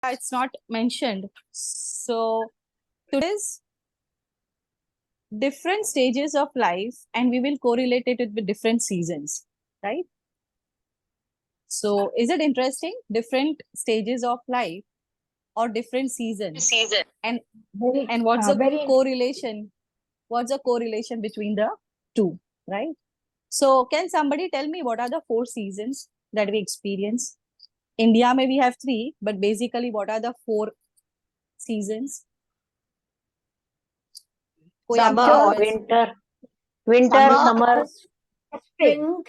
it's not mentioned. So today's different stages of life, and we will correlate it with different seasons, right? So is it interesting? Different stages of life or different seasons, and Very, what's the very correlation? What's the correlation between the two, right? So can somebody tell me what are the 4 seasons that we experience? India may we have 3, but basically what are the 4 seasons? कोई आपको Summer, बता- winter, summer, spring,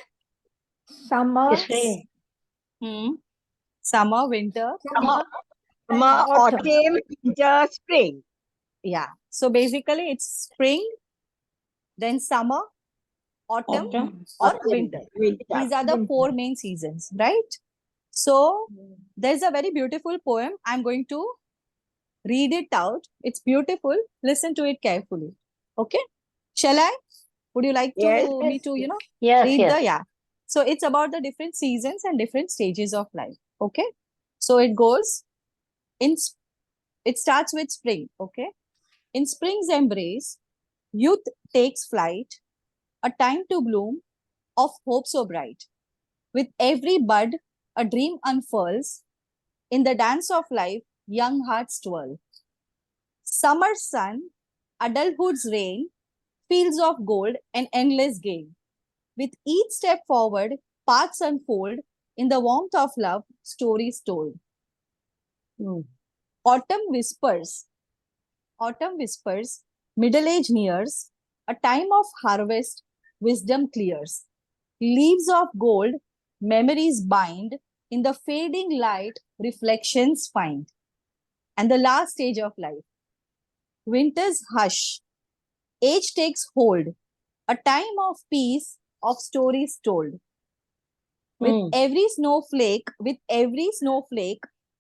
summer, spring, Summer, winter. summer, autumn. winter, spring. Yeah. So basically it's spring, then summer, autumn, or winter. These are the 4 main seasons, right? So there's a very beautiful poem. I'm going to read it out. It's beautiful. Listen to it carefully. Okay? Shall I? Would you like to Yes. me to, Yes, read yes. the, yeah. So it's about the different seasons and different stages of life. Okay? So it goes it starts with spring. Okay? In spring's embrace, youth takes flight, a time to bloom of hope so bright. With every bud, a dream unfurls. In the dance of life, young hearts twirl. Summer's sun, adulthood's rain, fields of gold, and endless gain. With each step forward, paths unfold. In the warmth of love, stories told. Autumn whispers. Autumn whispers, middle age nears. A time of harvest, wisdom clears. Leaves of gold, memories bind. In the fading light, reflections find. And the last stage of life, winter's hush. Age takes hold. A time of peace, of stories told. With every snowflake,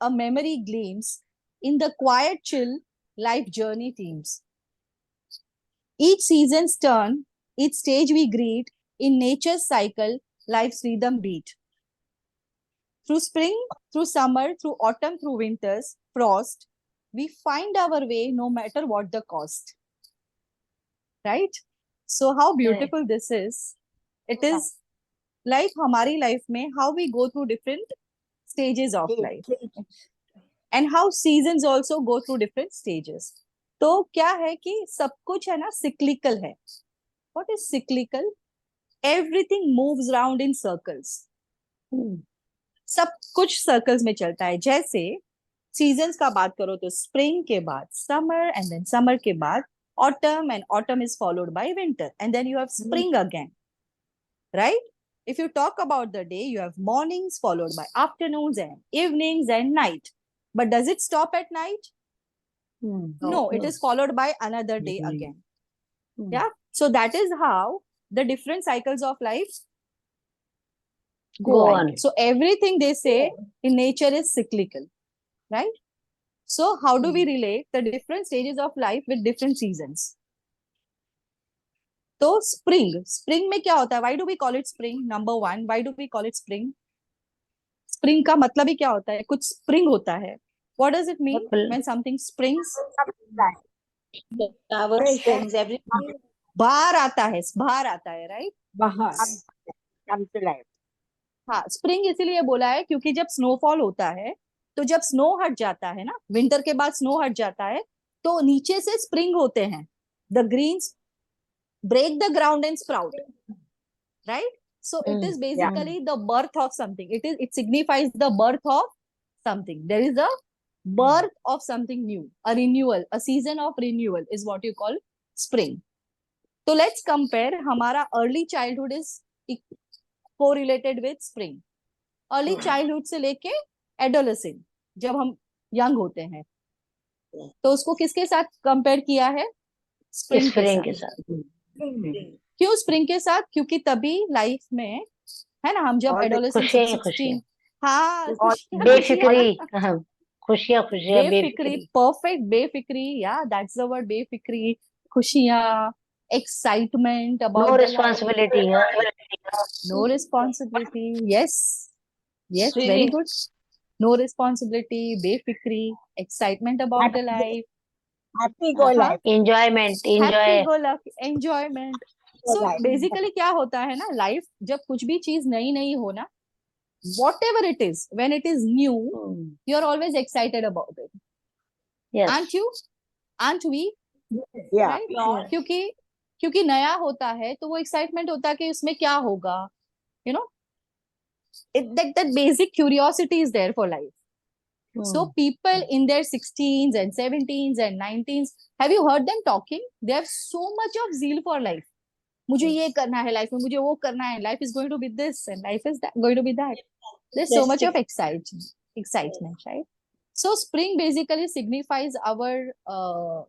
a memory gleams. In the quiet chill, life journey themes. Each season's turn, each stage we greet. In nature's cycle, life's rhythm beat. Through spring, through summer, through autumn, through winter's frost, we find our way no matter what the cost. Right? So how beautiful this is. It is like हमारी life में how we go through different stages of life and how seasons also go through different stages. तो क्या है कि सब कुछ है ना cyclical है. What is cyclical? Everything moves around in circles. सब कुछ सर्कल्स में चलता है. जैसे सीजन्स का बात करो तो स्प्रिंग के बाद समर एंड देन समर के बाद autumn, and autumn is followed by winter, and then you have spring again, right? If you talk about the day, you have mornings followed by afternoons and evenings and night. But does it stop at night? No, it is followed by another day again. Yeah. So that is how the different cycles of life go on. So everything they say in nature is cyclical, right? So how do we relate the different stages of life with different seasons? तो spring में क्या होता है? Why do we call it spring? Number 1, why do we call it spring? Spring का मतलब ही क्या होता है? कुछ स्प्रिंग होता है. What does it mean when something springs? बाहर आता है, right? हाँ, स्प्रिंग इसीलिए बोला है क्योंकि जब स्नोफॉल होता है तो जब स्नो हट जाता है ना, विंटर के बाद स्नो हट जाता है तो नीचे से स्प्रिंग होते हैं. The greens break the ground and sprout, right? So it is basically the birth of something. It signifies the birth of something. There is a birth of something new, a renewal, a season of renewal is what you call spring. So let's compare. हमारा early childhood is correlated with spring. Early childhood से लेके adolescent, जब हम young होते हैं तो उसको किसके साथ कंपेयर किया है? स्प्रिंग के साथ. क्यों स्प्रिंग के साथ? क्योंकि तभी लाइफ में है ना, हम जब एडोलेसेंट 16, हाँ, खुशियां बेफिक्री, परफेक्ट बेफिक्री, या दैट्स द वर्ड, बेफिक्री, खुशियां, excitement about no responsibility. Yes, very good. no responsibility, बेफिक्री, excitement about the life, Happy go life. enjoyment, happy enjoy. go lucky, enjoyment. Go So life. basically क्या होता है ना, लाइफ जब कुछ भी चीज नई नई हो ना, whatever it is, when it is new, Hmm. you are always excited about it. Yes. Aren't you? Aren't we? Yeah. Right? क्योंकि क्योंकि नया होता है तो वो एक्साइटमेंट होता है कि उसमें क्या होगा, you know, that basic curiosity is there for life. So Hmm. people in their 16s and 17s and 19s, have you heard them talking? They have so much of zeal for life. मुझे ये करना है life में, मुझे वो करना है, life is going to be this and life is going to be that. There's so much of excitement, right? So spring basically signifies our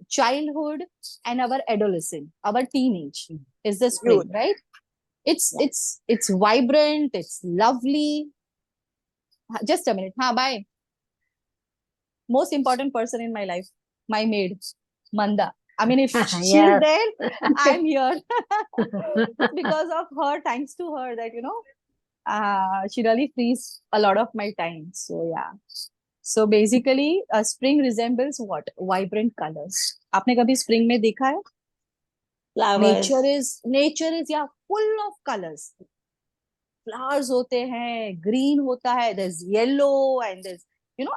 childhood and our adolescence, our teenage is the spring, Youth. right? It's vibrant, it's lovely. Just a minute. Ha, bye. Most important person in my life, my maid, Manda. I mean, if she's Yes. there, I'm here. Because of her, thanks to her, that she really frees a lot of my time. So yeah. So basically, spring resembles what? Vibrant colors. आपने कभी spring में देखा है? Flowers. Nature is yeah full of colors. Flowers होते हैं, green होता है, there's yellow and there's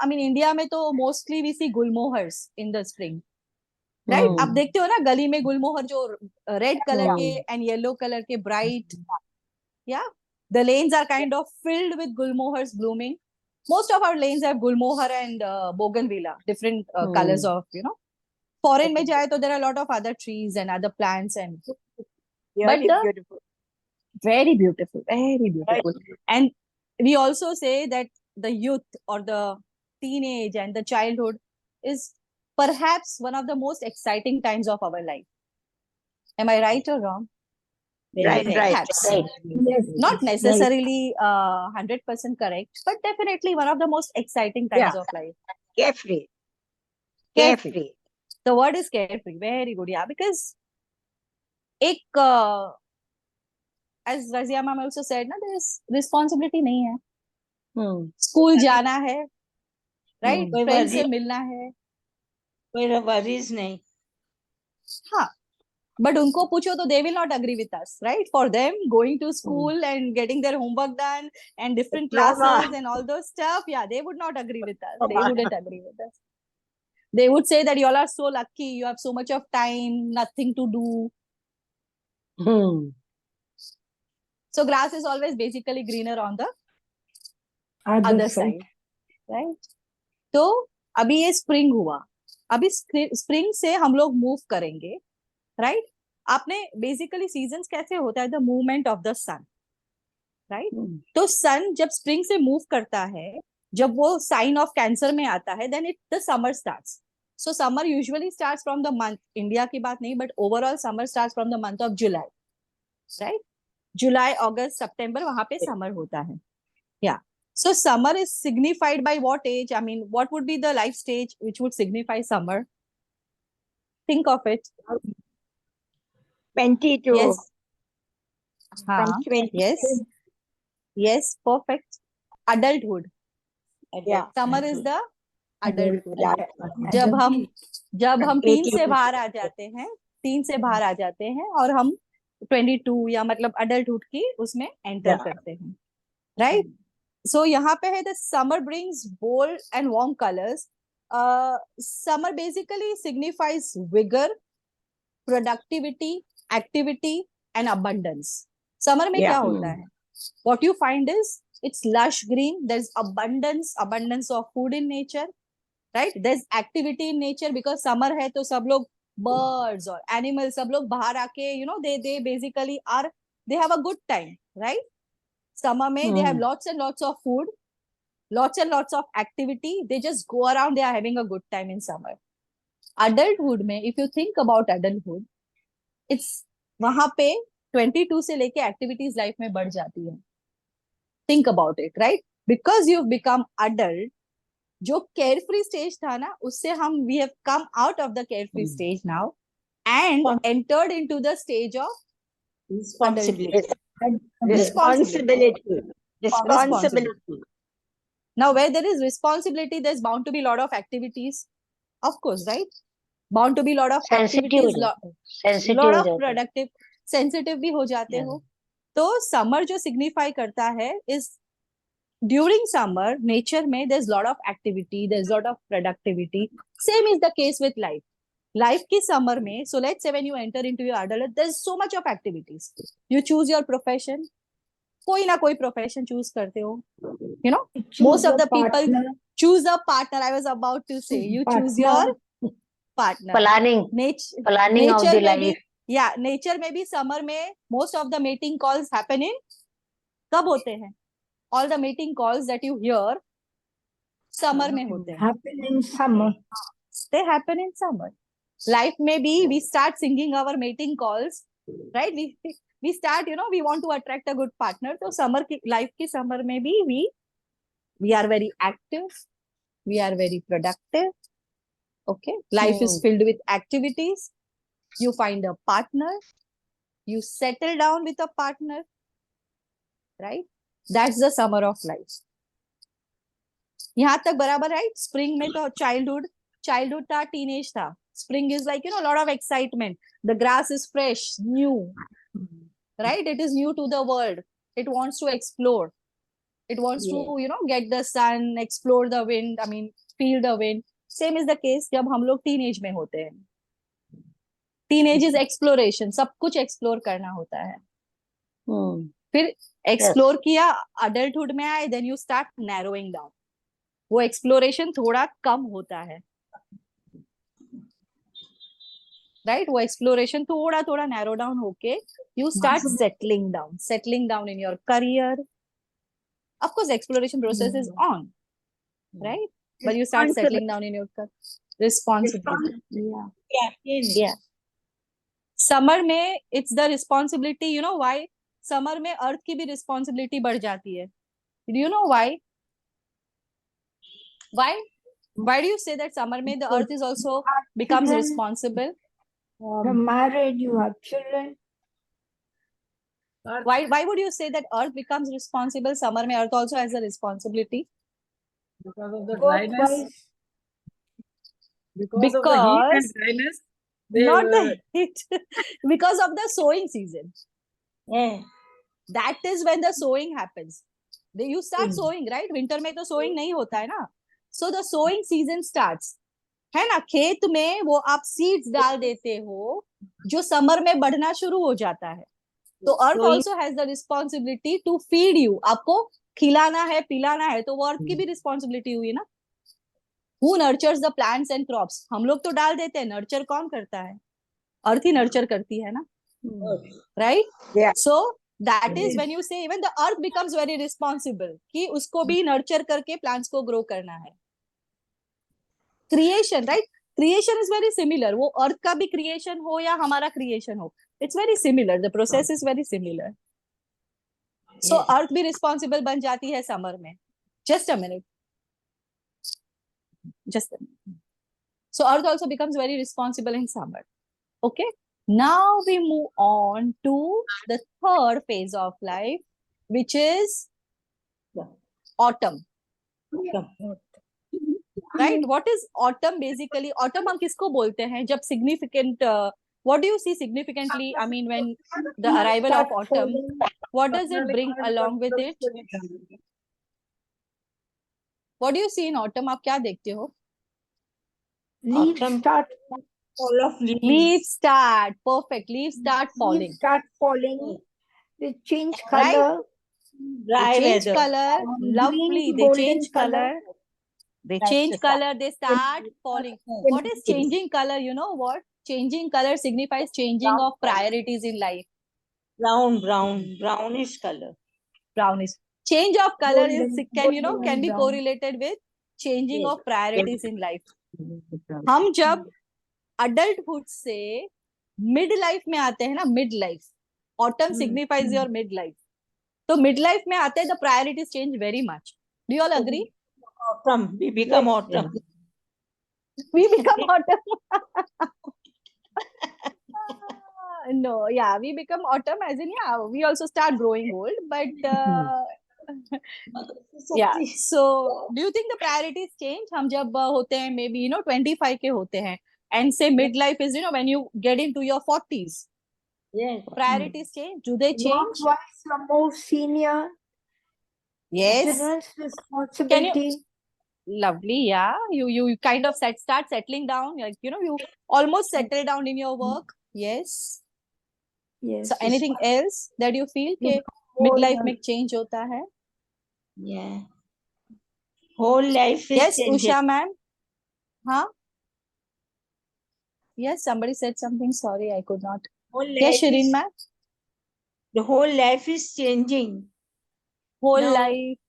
I mean India में तो mostly we see gulmohars in the spring. Right? आप देखते हो ना गली में गुलमोहर जो रेड कलर के एंड येलो कलर के bright, yeah, the lanes are kind of filled with gulmohars blooming. Most of our lanes have gulmohar and bougainvillea, different colors of foreign में जाए तो there are a lot of other trees and other plants and Really the beautiful. very beautiful, very beautiful. And we also say that the youth or the teenage and the childhood is perhaps one of the most exciting times of our life. Am I right or wrong? Right. Perhaps. Right. Yes. Not necessarily 100% correct, but definitely one of the most exciting times of life. Carefree. Carefree. Carefree. The word is carefree. Very good. Yeah, because as Razia ma'am also said, there is responsibility नहीं है. School जाना है, right, friend से मिलना है, कोई worries नहीं. हाँ, but उनको पूछो तो they will not agree with us, right? For them, going to school and getting their homework done and different classes and all those stuff, yeah, they would not agree with us. They wouldn't agree with us. They would say that you all are so lucky, you have so much of time, nothing to do. So grass is always basically greener on the other side, right? तो अभी ये spring हुआ, अभी spring से हम लोग move करेंगे, right? आपने बेसिकली सीजन्स कैसे होता है, the movement of the sun, right? तो सन जब स्प्रिंग से मूव करता है, जब वो साइन ऑफ कैंसर में आता है, then it the summer starts. So summer usually starts from the month, India की बात नहीं, but overall summer starts from the month of July, right? जुलाई, अगस्त, सितंबर, वहां पे समर होता है. या so summer is signified by what age? I mean, what would be the life stage which would signify summer? Think of it. 22. Yes. From 20. Yes, perfect. Adulthood. Yeah. Summer is the adulthood. Yeah. जब हम 3 से बाहर आ जाते हैं, 3 से बाहर आ जाते हैं और हम 22 या मतलब adulthood की उसमें enter करते हैं, right? So यहाँ पे है the summer brings bold and warm colors. Summer basically signifies vigor, productivity, activity and abundance. Summer में क्या होता है? What you find is it's lush green. There's abundance of food in nature, right? There's activity in nature because summer है तो सब लोग birds और animals सब लोग बाहर आके they basically they have a good time, right? Summer में they have lots and lots of food, lots and lots of activity. They just go around, they are having a good time in summer. Adulthood में, if you think about adulthood, it's वहां पे 22 से लेके activities life में बढ़ जाती है. Think about it, right? Because you've become adult, जो carefree stage था ना, उससे हम we have come out of the carefree stage now and entered into the stage of Responsibility. Responsibility. Now, where there is responsibility, there's bound to be a lot of activities. Of course, right? Bound to be a lot of sensitive हो activities, जाते हैं, sensitive lot हो of जाते हैं. productive, sensitive भी हो जाते Yeah. हो. तो summer जो signify करता है is during summer, nature में there's lot of activity, there's lot of productivity. Same is the case with life. Life की summer में, so let's say when you enter into your adulthood, there's so much of activities. You choose your profession. कोई ना कोई profession choose करते हो. You know, most of the people choose a partner. I was about to say, you choose your partner. Planning of nature the में भी, life. yeah, nature में भी summer में most of the mating calls happen in, कब होते हैं? All the mating calls that you hear summer में होते हैं. Happen in summer. They happen in summer. Life में भी we start singing our mating calls, right? We start, you know, we want to attract a good partner. So summer की life की summer में भी we are very active, we are very productive. Okay, life is filled with activities. You find a partner, you settle down with a partner, right? That's the summer of life. यहाँ तक बराबर, right? Spring में तो childhood था, teenage था. Spring is like, you know, a lot of excitement. The grass is fresh, new, right? It is new to the world. It wants to explore. It wants to, you know, get the sun, explore the wind. I mean, feel the wind. Same is the case जब हम लोग teenage में होते हैं. Teenage is exploration. सब कुछ explore करना होता है. फिर explore किया, adulthood में आए, then you start narrowing down. वो exploration थोड़ा कम होता है. Right? वो exploration थोड़ा narrow down होके, you start settling down in your career. Of course, exploration process is on, right? But you start settling down in your responsibility. Yeah. Summer में it's the responsibility. You know why? Summer में earth की भी responsibility बढ़ जाती है. Do you know why? Why do you say that summer में the earth is also becomes responsible? You're married, you have children. Why would you say that earth becomes responsible? Summer में earth also has a responsibility. Because of the dryness. Because of the heat and dryness. Not the heat. Because of the sowing season. Yeah. That is when the sowing happens. You start sowing, right? Winter में तो sowing नहीं होता है ना. So the sowing season starts. है ना, खेत में वो आप सीड्स डाल देते हो जो समर में बढ़ना शुरू हो जाता है. तो earth also has the responsibility to feed you. आपको खिलाना है, पिलाना है, तो वो अर्थ की भी रिस्पॉन्सिबिलिटी हुई ना. Who nurtures the plants and crops? हम लोग तो डाल देते हैं, नर्चर कौन करता है? अर्थ ही नर्चर करती है ना, right? So that is when you say even the earth becomes very responsible कि उसको भी नर्चर करके प्लांट्स को ग्रो करना है. Creation, right? Creation is very similar. वो अर्थ का भी क्रिएशन हो या हमारा क्रिएशन हो, it's very similar. The process is very similar. So earth भी रिस्पॉन्सिबल बन जाती है समर में. Just a minute. So earth also becomes very responsible in summer. Okay, now we move on to the third phase of life, which is autumn. Right? What is autumn basically? Autumn हम किसको बोलते हैं जब significant what do you see significantly? I mean, when the arrival of autumn, what does it bring along with it? What do you see in autumn? आप क्या देखते हो? Leaves start Fall of leaves. Leaves start. Perfect. Leaves start falling. Leaves start falling. They change color. They Dry change weather. color. Lovely. Green, They golden change color. They That's change the color. They start falling. What is Yes. changing color? You know what? Changing color signifies changing of priorities in life. Brownish color. Brownish. Change of color is Golden, can, you know, golden can be brown. correlated with changing Yes. of priorities in life. हम जब adulthood से mid life में आते हैं ना, mid life. Autumn signifies your mid life. तो mid life में आते हैं, the priorities change very much. Do you all agree? Autumn. We become autumn. We become autumn. No, yeah, we become autumn as in, yeah, we also start growing old, but Yeah. So do you think the priorities change? हम जब होते हैं maybe 25 के होते हैं and say midlife is when you get into your 40s. Yes. Priorities change. Do they change? Work-wise, you're more senior. Yes. Children's responsibility. Lovely. Yeah. You kind of start settling down. Like you almost settle down in your work. Yes. Yes. So anything else that you feel You कि become more, midlife में change होता है? Yeah. Whole life is Yes, changing. Usha ma'am. Huh? Yes, somebody said something. Sorry, I could not. Whole Yes, life Shireen is, ma'am. the whole life is changing. Whole Now- life.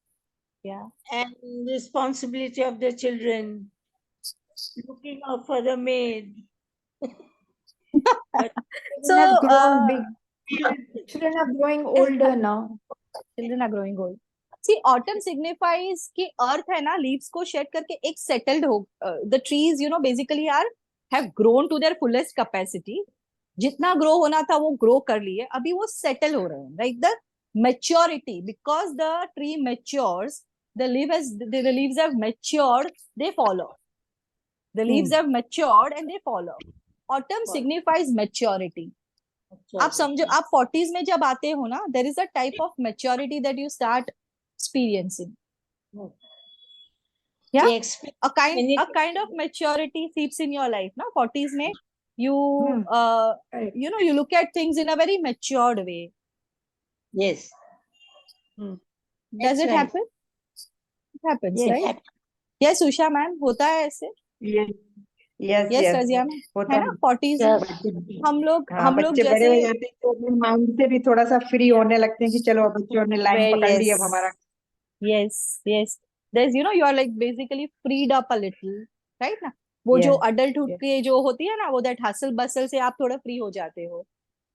Yeah. And responsibility of the children, looking out for the maid. So, Children have grown big. Children are growing older now. children are growing old. See, autumn signifies कि earth है ना leaves को shed करके एक settled हो. The trees, basically have grown to their fullest capacity. जितना grow होना था वो grow कर लिए. अभी वो settle हो रहे हैं. Like the maturity, because the tree matures, the leaves have matured. They fall off. The leaves have matured and they fall off. Autumn signifies maturity. आप समझो, आप 40s में जब आते हो ना, there is a type of maturity that you start experiencing. Yeah, Yes. a kind of maturity seeps in your life. ना 40s में you Right. you look at things in a very matured way. Yes. Does That's it right. happen? It happens, Yes. right? Yes, Usha ma'am, होता है ऐसे. Yes, yes, Yes, yes. Razia ma'am, होता है ना 40s में Yes. हम लोग बच्चे बड़े हो जैसे जाते हैं तो अपने माइंड से भी थोड़ा सा फ्री होने लगते हैं कि चलो अब बच्चों ने लाइन Well, पकड़ ली yes. अब हमारा. yes. There's you are like basically freed up a little, right ना? वो Yes, जो adulthood yes. के जो होती है ना, वो that hustle bustle से आप थोड़ा free हो जाते हो.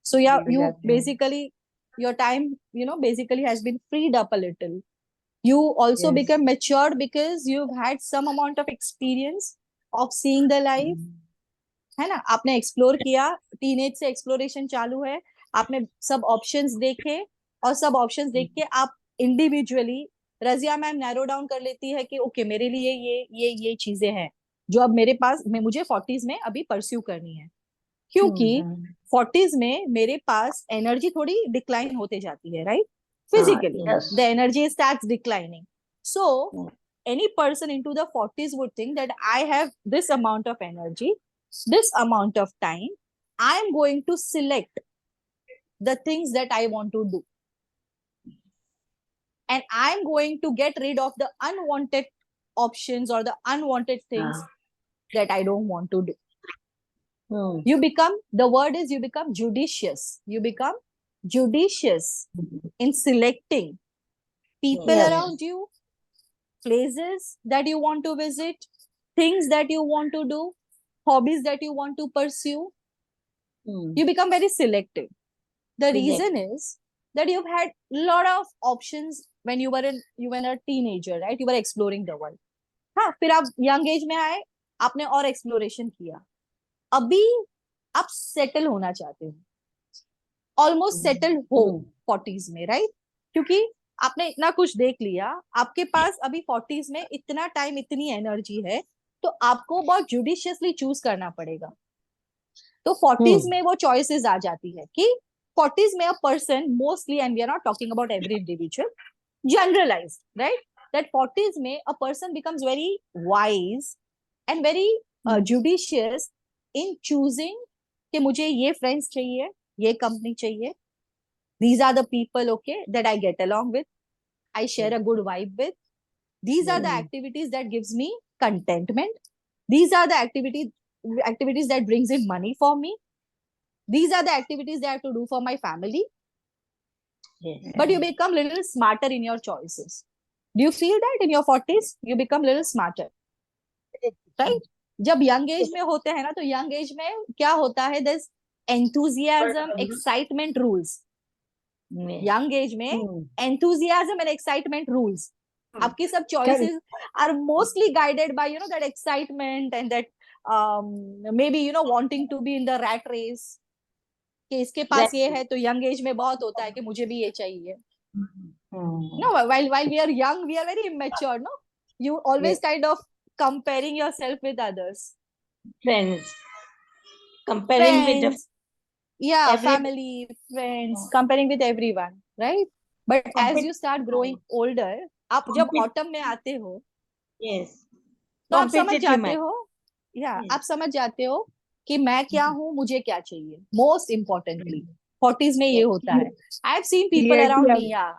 So yeah, Free हो you जाते हैं. basically your time basically has been freed up a little. You also Yes. become matured because you've had some amount of experience of seeing the life, है ना? आपने explore किया, teenage से exploration चालू है, आपने सब ऑप्शंस देखे और सब ऑप्शंस देख के आप individually, Razia ma'am narrow down कर लेती है कि ओके मेरे लिए ये चीजें हैं जो अब मेरे पास मुझे 40s में अभी परस्यू करनी है, क्योंकि 40s में मेरे पास एनर्जी थोड़ी डिक्लाइन होते जाती है, right? Physically, Yes. the energy starts declining. So, any person into the 40s would think that I have this amount of energy, this amount of time. I am going to select the things that I want to do. And I am going to get rid of the unwanted options or the unwanted things that I don't want to do. You become judicious. You become judicious in selecting people Yes. around you, places that you want to visit, things that you want to do, hobbies that you want to pursue. You become very selective. The reason is that you've had a lot of options when you were a teenager, right? You were exploring the world. हाँ, फिर आप young age में आए, आपने और exploration किया. अभी आप settle होना चाहते हो. Almost settled हो 40s में, right? क्योंकि आपने इतना कुछ देख लिया, आपके पास अभी 40s में इतना टाइम, इतनी एनर्जी है, तो आपको बहुत जुडिशियसली चूज करना पड़ेगा. तो 40s में वो चॉइसेस आ जाती है कि 40s में a person mostly, and we are not talking about every individual, generalised, right, that 40s में a person becomes very wise and very judicious in choosing कि मुझे ये फ्रेंड्स चाहिए, ये कंपनी चाहिए. These are the people, okay, that I get along with. I share a good vibe with. These are the activities that gives me contentment. These are the activities that brings in money for me. These are the activities that I have to do for my family. Yes. But you become little smarter in your choices. Do you feel that in your 40s you become little smarter? Right? जब young age में होते हैं ना, तो young age में क्या होता है? There's enthusiasm, excitement rules. Young age में enthusiasm and excitement rules. आपकी सब choices are mostly guided by that excitement and that maybe wanting to be in the rat race. कि इसके पास ये है, तो young age में बहुत होता है कि मुझे भी ये चाहिए. No, while we are young, we are very immature, no? You always kind of comparing yourself with others. Friends. Comparing with the Friends, yeah, every family, friends, comparing with everyone, right? But as you start growing older, आप जब autumn में आते हो, yes. तो आप समझ Competitive जाते mind. हो, Yes. आप समझ जाते हो कि मैं क्या हूँ, मुझे क्या चाहिए. Most importantly, 40s में ये होता है. I have seen people Clarity around uh- me, yeah.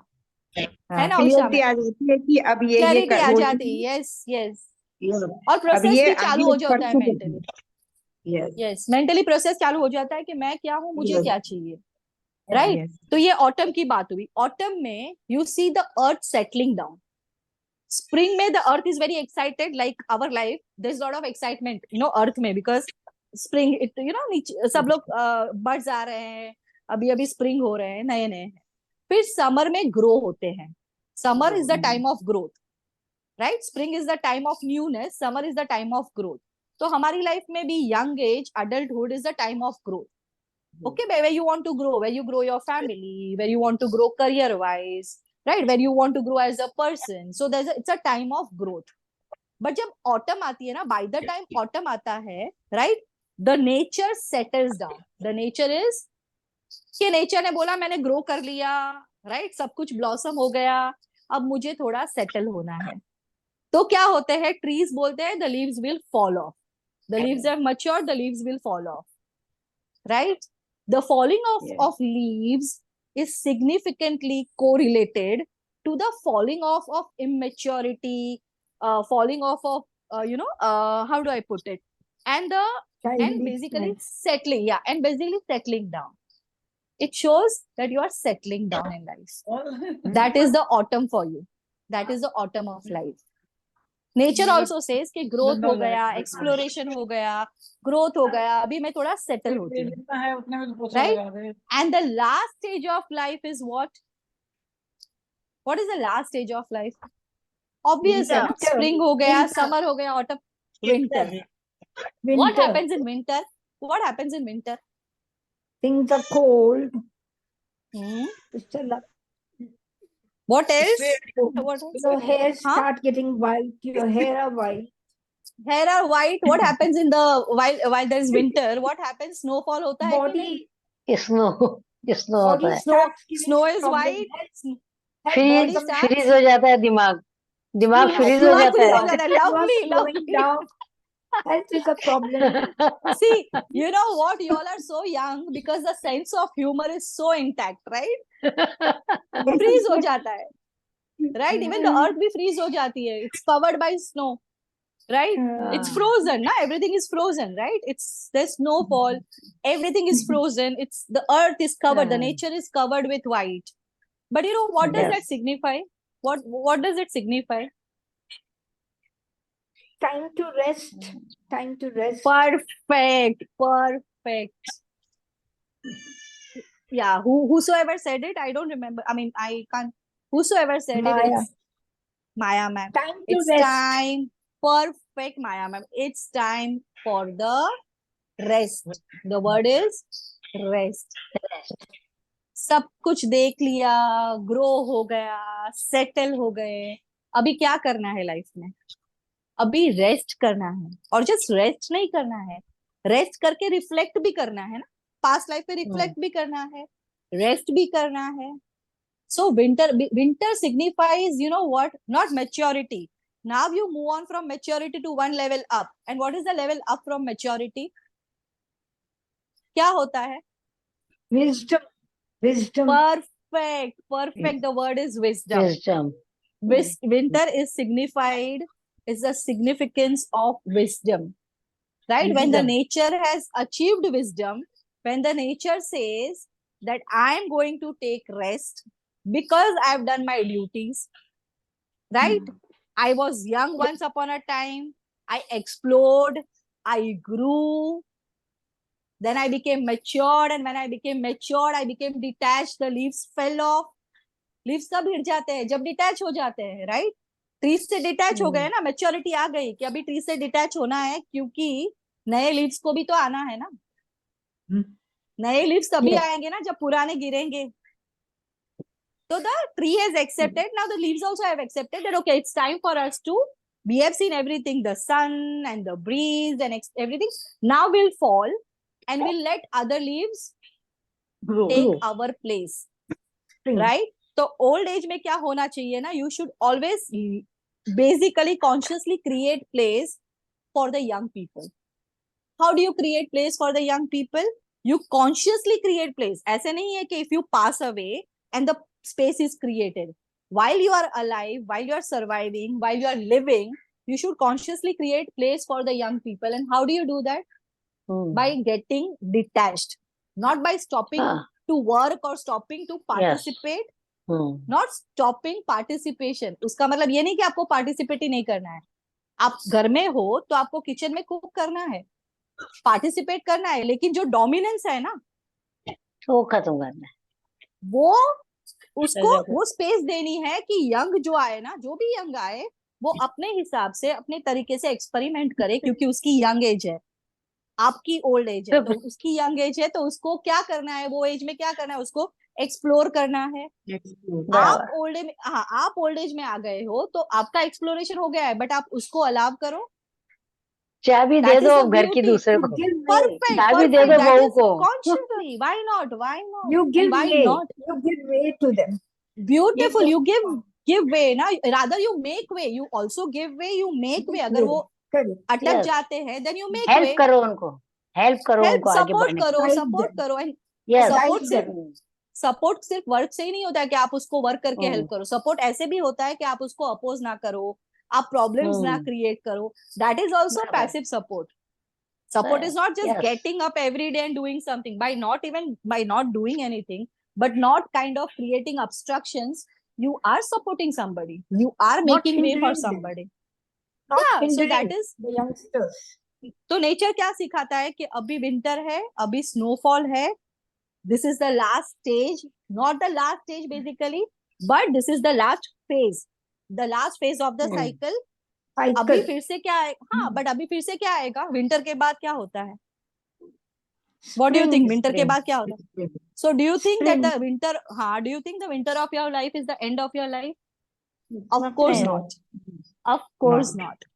है ना उषा क्लियरिटी में? आ जाती है कि अब ये क्लैरिटी आ वो जाती है. Yes yes. ये- और अब प्रोसेस ये भी चालू हो जाता है परसों mentally. Yes yes, mentally process चालू हो जाता है कि मैं क्या हूँ, मुझे Yes. क्या चाहिए. राइट. यस तो ये ऑटम की बात हुई. ऑटम में you see the earth settling down. Spring में the earth is very excited like our life. There is lot of excitement earth में, बिकॉज स्प्रिंग इट नीचे सब लोग बर्ड्स आ रहे हैं, अभी अभी स्प्रिंग हो रहे हैं, नए नए. फिर समर में ग्रो होते हैं. Summer is the time of growth, right? Spring is the time of newness, summer is the time of growth. तो हमारी लाइफ में भी young age, adulthood is the time of growth. Okay, where you want to grow, where you grow your family, where you want to grow career wise, right? Where you want to grow as a person. So it's a time of growth. But जब autumn आती है ना, by the time autumn आता है, right? The nature settles down. The nature is कि nature ने बोला मैंने grow कर लिया, right? सब कुछ blossom हो गया, अब मुझे थोड़ा settle होना है. तो क्या होते हैं? Trees बोलते हैं the leaves will fall off. The leaves have matured, the leaves will fall off, right? The falling of leaves is significantly correlated to the falling off of immaturity, falling off of how do I put it, and basically settling, and basically settling down. It shows that you are settling down in life. That is the autumn for you. That is the autumn of life. Nature also says कि growth हो गया, exploration हो गया, growth हो गया, अभी मैं थोड़ा सेटल होती हूँ, right? And the last stage of life is what is the last stage of life? Obvious है ना, स्प्रिंग हो गया, समर हो गया, autumn, winter. What happens in winter? What happens in winter? Things are cold. It's a lot. What else? What else? Your hair start getting white. Your hair are white. Hair are white. What happens in the while there is winter? What happens? Snowfall होता है कि नहीं? Snow होता है. Snow is white. Freeze Body starts- freeze हो जाता है. दिमाग फ्रीज हो दिमाग जाता freeze है. हो जाता है. Lovely, lovely. Health is a problem. See, you know what? You all are so young because the sense of humor is so intact, right? Freeze हो जाता है, right? Even the earth भी freeze हो जाती है. It's covered by snow, right? It's frozen, na? Everything is frozen, right? There's snowfall. Everything is frozen. The earth is covered. The nature is covered with white. But you know what does that signify? What does it signify? Time to rest. Time to rest. Perfect. Yeah, whosoever said it, I don't remember. I mean, I can't. Whosoever said Maya. it, it's Maya ma'am. Time to It's rest. time. Perfect, Maya ma'am. It's time for the rest. The word is rest. सब कुछ देख लिया, grow हो गया, settle हो गए. अभी क्या करना है लाइफ में? अभी रेस्ट करना है. और जस्ट रेस्ट नहीं करना है, रेस्ट करके रिफ्लेक्ट भी करना है ना. पास्ट लाइफ पे रिफ्लेक्ट भी करना है, रेस्ट भी करना है. So winter signifies, you know what, not maturity. Now you move on from maturity to one level up. And what is the level up from maturity? क्या होता है? Wisdom. Perfect. The word is wisdom. Winter is signified, is the significance of wisdom, right? When the nature has achieved wisdom, when the nature says that I am going to take rest because I have done my duties, right? I was young once upon a time, I explored, I grew, then I became matured, and when I became matured, I became detached, the leaves fell off. Leaves कब hit जाते हैं? जब detach हो जाते हैं, right? Trees से detach हो गए ना, मैच्योरिटी आ गई कि अभी ट्री से डिटैच होना है, क्योंकि नए लीव्स को भी तो आना है ना. नए लीव्स तभी आएंगे ना जब पुराने गिरेंगे. So the tree has accepted. Now the leaves also have accepted that, okay, it's time for us to, we have seen everything, the sun and the breeze and everything. Now we'll fall and we'll let other leaves take Grow. our place. Spring. Right? तो old age में क्या होना चाहिए ना, you should always basically consciously create place for the young people. How do you create place for the young people? You consciously create place. ऐसे नहीं है कि if you pass away and the space is created. While you are alive, while you are surviving, while you are living, you should consciously create place for the young people. And how do you do that? By getting detached, not by stopping Ah. to work or stopping to participate. Not stopping participation. उसका मतलब ये नहीं कि आपको participate ही नहीं करना है. आप घर में हो तो आपको किचन में कुक करना है, पार्टिसिपेट करना है, लेकिन जो डोमिनेंस है ना, वो खत्म करना है. वो उसको वो स्पेस देनी है कि यंग जो आए ना, जो भी यंग आए, वो अपने हिसाब से अपने तरीके से एक्सपेरिमेंट करे, क्योंकि उसकी यंग एज है, आपकी ओल्ड एज है, तो उसकी यंग एज है, तो उसको क्या करना है, वो एज में क्या करना है, उसको एक्सप्लोर करना है. आप ओल्ड एज में, हाँ, आप ओल्ड एज में आ गए हो तो आपका एक्सप्लोरेशन हो गया है, बट आप उसको अलाव करो. चाबी दे That दो is the घर की beauty. दूसरे You को. give way. Perfect, चाबी दे perfect. दो That बहू is को. consciously. Why not? Why not? You And give why way. not? You give way to them. Beautiful. Yes, You give way ना. Rather you make way. You also give way. You make way. अगर वो Correct. अटक Yes. जाते हैं, then you make help way. करो उनको, help करो Help, उनको आगे support बढ़ने के करो, Guide support them. करो. And लिए. Yes. support Guide सिर्फ them. सपोर्ट सिर्फ वर्क से ही नहीं होता है कि आप उसको वर्क करके हेल्प करो. सपोर्ट ऐसे भी होता है कि आप उसको अपोज ना करो, आप प्रॉब्लम्स ना क्रिएट करो. दैट इज ऑल्सो बराबर. Passive support. Support is not just Yes. getting up every day and doing something, by not doing anything, but not kind of creating obstructions. You are supporting somebody. You are Not making way for hindering them. somebody. Not Yeah, so hindering that is. the youngsters. तो nature क्या सिखाता है कि अभी winter है, अभी snowfall है. This is the last stage, not the last stage basically, but this is the last phase. The last phase of the cycle. अभी Cycle. फिर से क्या आए, हाँ, बट अभी फिर से क्या आएगा, विंटर के बाद क्या होता है? What do you think? Winter के बाद क्या होता है? So do you think that the winter, हाँ, do you think the winter of your life is the end of your life? Of course not. Of course not.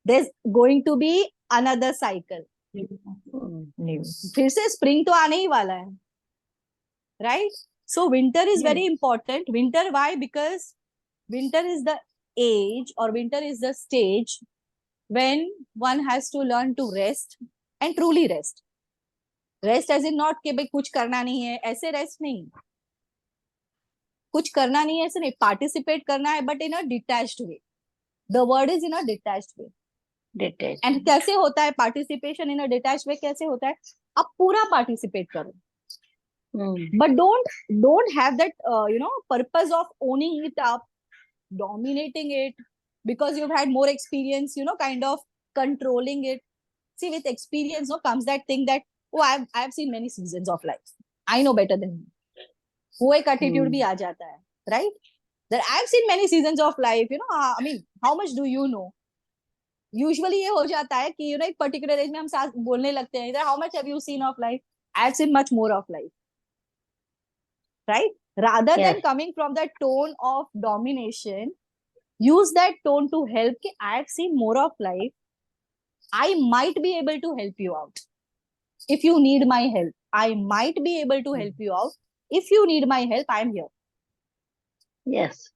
There's going to be another cycle. New. फिर से spring तो आने ही वाला है, right? So winter is very important. Winter, why? Because winter is the age, or winter is the stage when one has to learn to rest and truly rest. Rest as in not कि भाई कुछ करना नहीं है, ऐसे rest नहीं. कुछ करना नहीं है ऐसे नहीं, participate करना है, but in a detached way. The word is in a detached way. Detached. And कैसे होता है participation in a detached way? कैसे होता है? आप पूरा participate करो. But don't have that purpose of owning it up, dominating it, because you've had more experience, kind of controlling it. See, with experience comes that thing that, oh, I've seen many seasons of life, I know better than you. वो एक attitude भी आ जाता है, right? That I've seen many seasons of life, I mean, how much do you know? Usually ये हो जाता है कि एक particular age में हम साथ बोलने लगते हैं, how much have you seen of life? I've seen much more of life. Right? Rather than coming from that tone of domination, use that tone to help. I've seen more of life. I might be able to help you out. If you need my help, I might be able to help you out. If you need my help, I'm here. Yes.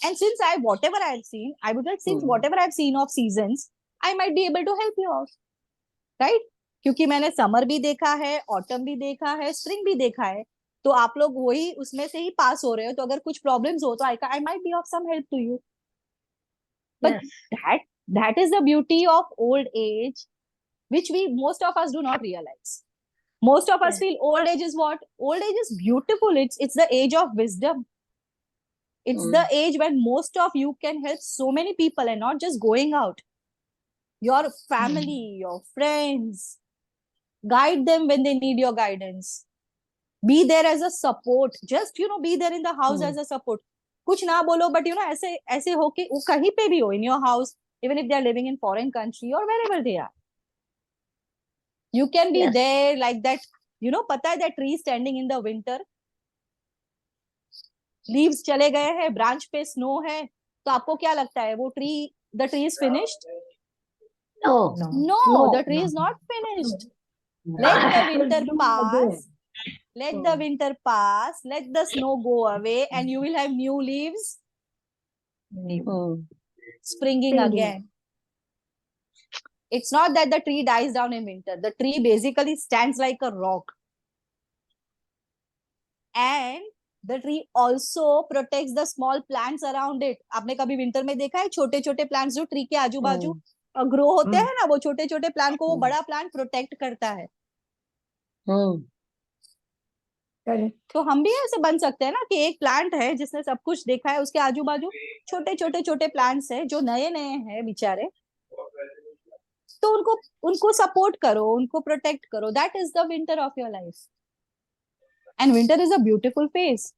And since whatever I've seen, I would like, since whatever I've seen of seasons, I might be able to help you out. Right? क्योंकि मैंने summer भी देखा है, autumn भी देखा है, spring भी देखा है, तो आप लोग वही उसमें से ही पास हो रहे हो. तो अगर कुछ प्रॉब्लम्स हो तो I might be of some help to you. But that is the beauty of old age, which most of us do not realize. Most of us feel old age is what? Old age is beautiful. It's the age of wisdom. It's the age when most of you can help so many people, and not just going out. Your family, your friends, guide them when they need your guidance. Be there as a support. Just be there in the house as a support. कुछ ना बोलो, but ऐसे हो कि वो कहीं पे भी हो, in your house, even if they are living in foreign country or wherever they are, you can be there like that. पता है that tree standing in the winter, leaves चले गए हैं, ब्रांच पे स्नो है, तो आपको क्या लगता है वो the tree is finished? No. No. No, the tree No. is not finished. Let the winter Will bloom pass. again. Let the winter pass. Let the snow go away, and you will have new leaves New. springing Springing. again. It's not that the tree dies down in winter. The tree basically stands like a rock. And the tree also protects the small plants around it. आपने कभी winter में देखा है छोटे छोटे plants जो tree के आजू बाजू ग्रो होते हैं ना, वो छोटे छोटे प्लांट को वो बड़ा प्लांट प्रोटेक्ट करता है। Correct. तो हम भी ऐसे बन सकते हैं ना कि एक प्लांट है जिसने सब कुछ देखा है, उसके आजू बाजू छोटे छोटे छोटे प्लांट्स हैं जो नए नए हैं बेचारे, तो उनको उनको सपोर्ट करो, उनको प्रोटेक्ट करो। That is the winter of your life. And winter is a beautiful phase,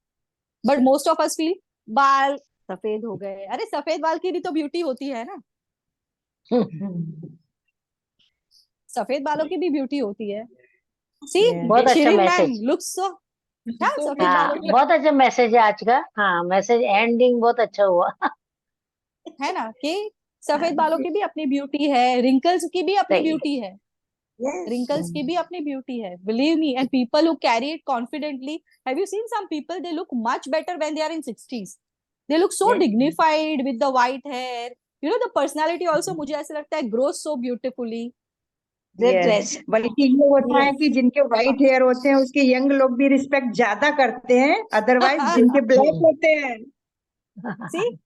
but most of us feel बाल सफेद हो गए। अरे सफेद बाल की भी तो ब्यूटी होती है ना, सफेद बालों की भी ब्यूटी होती है। सी Yeah. बहुत अच्छा Shirin man message. Looks so, सफेद हाँ, बालों की बहुत अच्छा मैसेज है आज का। हाँ, मैसेज एंडिंग बहुत अच्छा हुआ। है ना कि सफेद बालों की भी अपनी ब्यूटी है, रिंकल्स की भी अपनी सही है। ब्यूटी है, Yes. रिंकल्स की भी अपनी ब्यूटी है, believe me. And people who carry it confidently, have you seen some people, they look much better when they are in 60s, they look so Yes. Dignified with the white hair, you know the personality also मुझे ऐसा लगता है grows so beautifully. They're Yes. dressed. बल्कि ये होता है Yes. कि जिनके व्हाइट हेयर होते हैं उसके यंग लोग भी रिस्पेक्ट ज्यादा करते हैं, अदरवाइज जिनके ब्लैक होते हैं। सी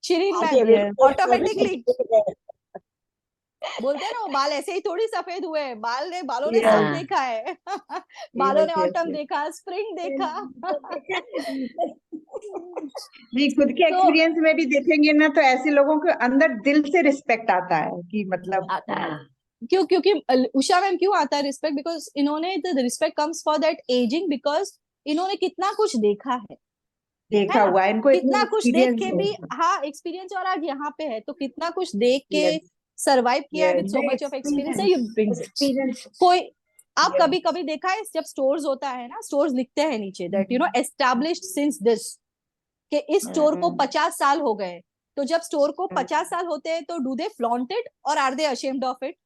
शिरीन They मैन will ऑटोमेटिकली बोलते हैं ना, वो बाल ऐसे ही थोड़ी सफेद हुए हैं, बालों ने सब हाँ। देखा है। बालों ने Yes, yes, ऑटम yes. देखा, स्प्रिंग देखा। जी, खुद के तो एक्सपीरियंस में भी देखेंगे ना तो ऐसे लोगों के अंदर दिल से रिस्पेक्ट आता है कि मतलब आता है। हाँ, क्योंकि उषा मैम क्यों आता है रिस्पेक्ट? बिकॉज इन्होंने the respect comes for that ageing, because इन्होंने कितना कुछ देखा है देखा ना, हुआ है, इनको इतना कितना कुछ देख एक्सपीरियंस के भी, है। हाँ एक्सपीरियंस, और आज यहाँ पे है तो कितना कुछ देख के Yes, सरवाइव किया है with yes, so The much of experience, you brings it. experience. कोई आप yes. कभी कभी देखा है जब स्टोर्स होता है ना, स्टोर्स लिखते हैं नीचे that you know established since this, कि इस स्टोर को 50 साल हो गए। तो जब स्टोर को 50 साल होते हैं तो डू दे फ्लॉन्ट इट और are they ashamed of it?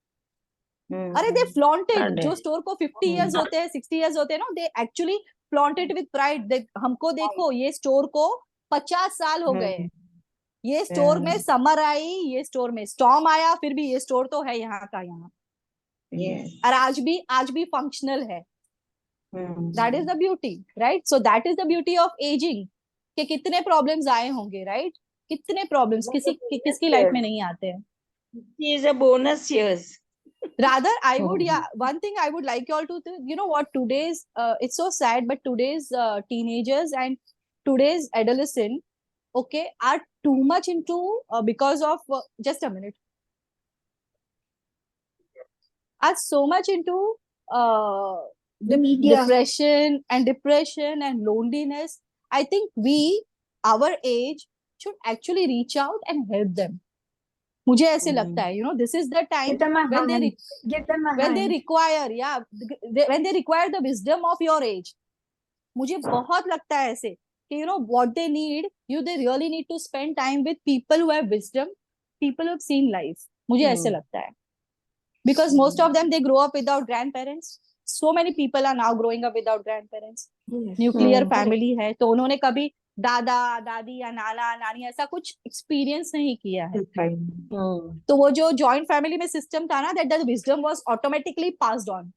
अरे दे फ्लॉन्ट इट। Sunday. जो स्टोर को 50 इयर्स होते हैं, 60 इयर्स होते हैं ना, they actually flaunt it with pride. हमको देखो, ये स्टोर को 50 साल हो गए, ये स्टोर में समर आई, ये स्टोर में स्टॉर्म आया, फिर भी ये स्टोर तो है यहाँ का यहाँ, Yes. और आज भी फंक्शनल है। That is the beauty, right? So that is the beauty of ageing, कि कितने प्रॉब्लम्स आए होंगे, राइट? कितने प्रॉब्लम्स किसकी लाइफ में नहीं आते हैं। She is a bonus years. Rather, I would, yeah, one thing I would like you all to, you know what, today's, it's so sad, but today's teenagers and today's adolescent, okay, are too much into, because of, just a minute, are so much into uh, Media. depression and loneliness. I think we, our age, should actually reach out and help them. मुझे ऐसे लगता है, you know, this is the time Give them a when they hand. Give them a when they hand. require, yeah, when they require the wisdom of your age. मुझे बहुत लगता है ऐसे कि you know what they need, they really need to spend time with people who have wisdom, people who have seen life. मुझे ऐसे लगता है, because most of them, they grow up without grandparents. So many people are now growing up without grandparents. Yes. Nuclear family है, तो उन्होंने कभी दादा दादी या नाना नानी ऐसा कुछ एक्सपीरियंस नहीं किया है। तो वो जो जॉइंट फैमिली में सिस्टम था ना, that the wisdom was automatically passed on,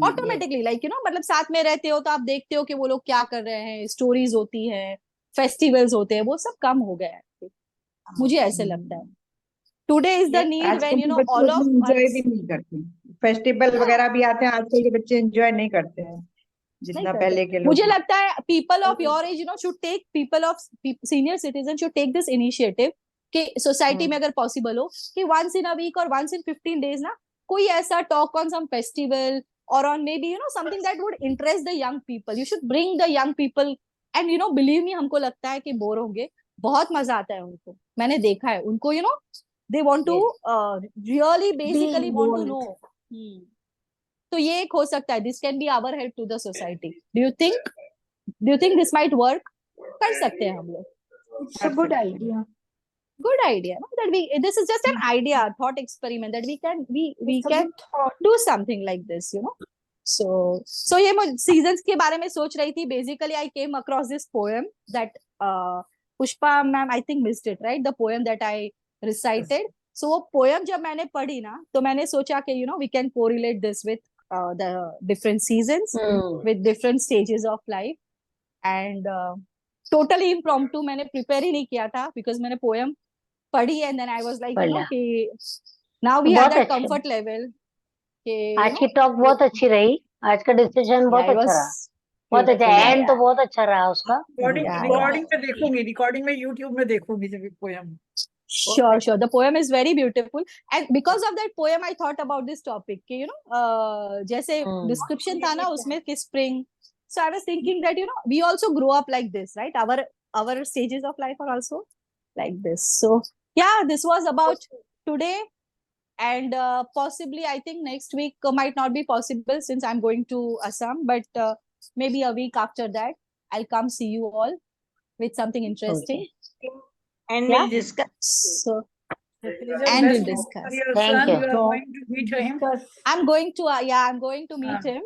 automatically, like you know, मतलब साथ में रहते हो तो आप देखते हो कि वो लोग क्या कर रहे हैं, स्टोरीज होती है, फेस्टिवल्स होते हैं, वो सब कम हो गया है। मुझे ऐसे लगता है today is the need when you know all of enjoy भी नहीं करते, फेस्टिवल वगैरह भी आते हैं आजकल के बच्चे एंजॉय नहीं करते हैं जितना पहले के लोग। मुझे लगता है people of your age, you know, should take, people of senior citizen should take this initiative कि सोसाइटी में अगर पॉसिबल हो कि वंस इन अ वीक और वंस इन 15 days ना, कोई ऐसा टॉक ऑन सम फेस्टिवल और on maybe you know something that would interest the young people. You should bring the young people, and you know believe me, हमको लगता है कि bore होंगे, बहुत मजा आता है उनको, मैंने देखा है उनको, you know, they want to really basically want to know. तो ये एक हो सकता है, this can be our help to the society. Do you think this might work? कर सकते हैं हम लोग. It's a good idea. Good idea, no? That this is just an idea, thought experiment that we It's a can good thought. do something like this, so ये मैं seasons के बारे में सोच रही थी. Basically I came across this poem that Pushpa ma'am I think missed it, right? The poem that I recited. So वो poem जब मैंने पढ़ी ना, तो मैंने सोचा कि we can correlate this with the different seasons, with different stages of life, and totally impromptu. मैंने prepare ही नहीं किया था because मैंने poem पढ़ी and then I was like पढ़ लिया। कि now we have बहुत that अच्छे। comfort level कि आज की टॉक बहुत अच्छी रही, आज का डिस्कशन बहुत yeah, it अच्छा was रहा, बहुत अच्छा, beautiful, एंड तो बहुत अच्छा रहा उसका। रिकॉर्डिंग Yeah, रिकॉर्डिंग में देखूंगी, रिकॉर्डिंग में यूट्यूब में देखूंगी जब poem. Sure. The poem is very beautiful, and because of that poem, I thought about this topic. कि जैसे description था ना उसमें कि spring. So I was thinking that we also grow up like this, right? Our stages of life are also like this. So yeah, this was about today, and possibly I think next week might not be possible since I'm going to Assam, but maybe a week after that I'll come see you all with something interesting. And Yeah. we'll discuss. So And we'll discuss. Thank you. You are going to meet him. Because I'm going to meet him.